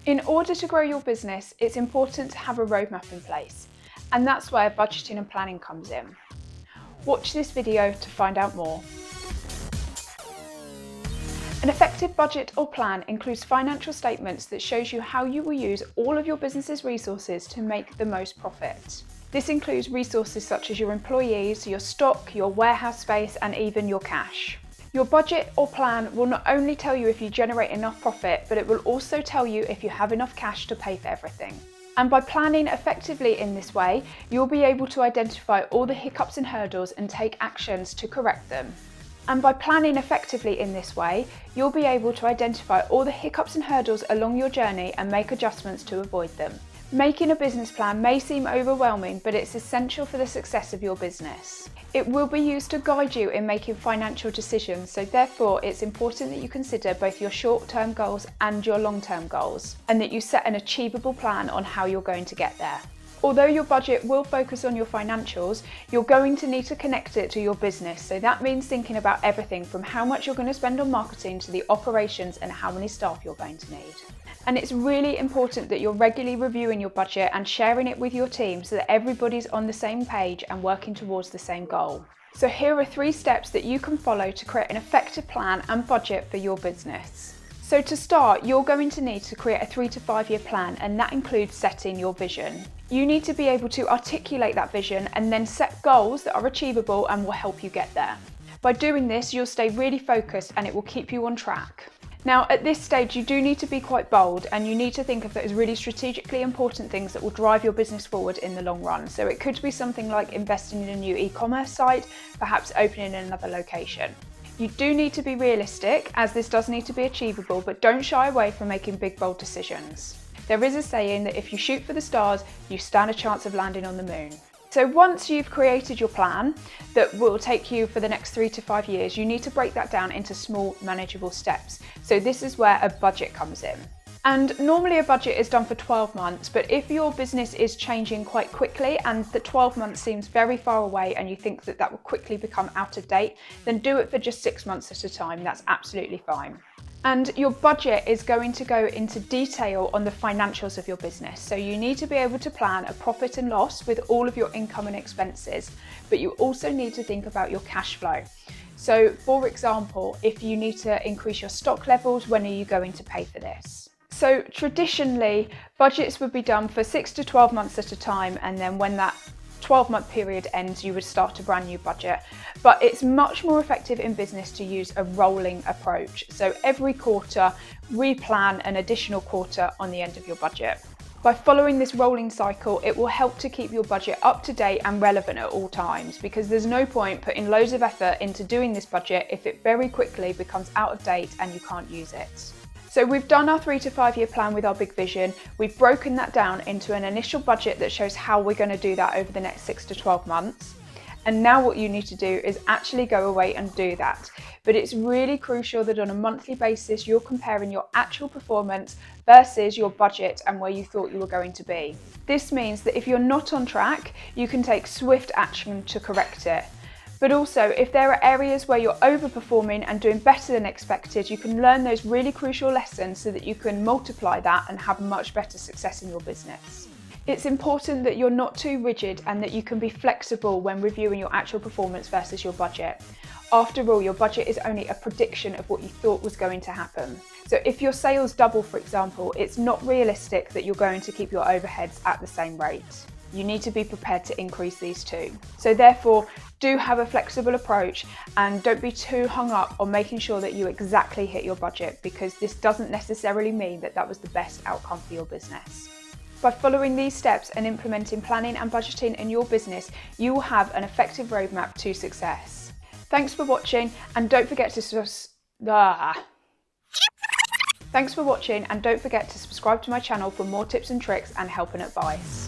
In order to grow your business, it's important to have a roadmap in place, and that's where budgeting and planning comes in. Watch this video to find out more. An effective budget or plan includes financial statements that shows you how you will use all of your business's resources to make the most profit. This includes resources such as your employees, your stock, your warehouse space, and even your cash. Your budget or plan will not only tell you if you generate enough profit, but it will also tell you if you have enough cash to pay for everything. And by planning effectively in this way, you'll be able to identify all the hiccups and hurdles and take actions to correct them. And by planning effectively in this way, you'll be able to identify all the hiccups and hurdles along your journey and make adjustments to avoid them. Making a business plan may seem overwhelming, but it's essential for the success of your business. It will be used to guide you in making financial decisions, so therefore it's important that you consider both your short-term goals and your long-term goals, and that you set an achievable plan on how you're going to get there. Although your budget will focus on your financials, you're going to need to connect it to your business, so that means thinking about everything from how much you're going to spend on marketing to the operations and how many staff you're going to need. And it's really important that you're regularly reviewing your budget and sharing it with your team so that everybody's on the same page and working towards the same goal. So here are 3 steps that you can follow to create an effective plan and budget for your business. So to start, you're going to need to create a 3 to 5 year plan, and that includes setting your vision. You need to be able to articulate that vision and then set goals that are achievable and will help you get there. By doing this, you'll stay really focused and it will keep you on track. Now, at this stage, you do need to be quite bold, and you need to think of those really strategically important things that will drive your business forward in the long run. So it could be something like investing in a new e-commerce site, perhaps opening in another location. You do need to be realistic, as this does need to be achievable, but don't shy away from making big, bold decisions. There is a saying that if you shoot for the stars, you stand a chance of landing on the moon. So once you've created your plan that will take you for the next 3 to 5 years, you need to break that down into small, manageable steps. So this is where a budget comes in. And normally a budget is done for 12 months, but if your business is changing quite quickly and the 12 months seems very far away and you think that that will quickly become out of date, then do it for just 6 months at a time. That's absolutely fine. And your budget is going to go into detail on the financials of your business. So you need to be able to plan a profit and loss with all of your income and expenses, but you also need to think about your cash flow. So for example, if you need to increase your stock levels, when are you going to pay for this? So traditionally, budgets would be done for 6 to 12 months at a time, and then when that 12-month period ends, you would start a brand new budget. But it's much more effective in business to use a rolling approach. So every quarter, replan an additional quarter on the end of your budget. By following this rolling cycle, it will help to keep your budget up to date and relevant at all times, because there's no point putting loads of effort into doing this budget if it very quickly becomes out of date and you can't use it. So we've done our 3 to 5 year plan with our big vision. We've broken that down into an initial budget that shows how we're going to do that over the next 6 to 12 months. And now what you need to do is actually go away and do that. But it's really crucial that on a monthly basis, you're comparing your actual performance versus your budget and where you thought you were going to be. This means that if you're not on track, you can take swift action to correct it. But also, if there are areas where you're overperforming and doing better than expected, you can learn those really crucial lessons so that you can multiply that and have much better success in your business. It's important that you're not too rigid and that you can be flexible when reviewing your actual performance versus your budget. After all, your budget is only a prediction of what you thought was going to happen. So if your sales double, for example, it's not realistic that you're going to keep your overheads at the same rate. You need to be prepared to increase these too. So therefore, do have a flexible approach and don't be too hung up on making sure that you exactly hit your budget, because this doesn't necessarily mean that that was the best outcome for your business. By following these steps and implementing planning and budgeting in your business, you will have an effective roadmap to success. Thanks for watching, and don't forget to subscribe to my channel for more tips and tricks and help and advice.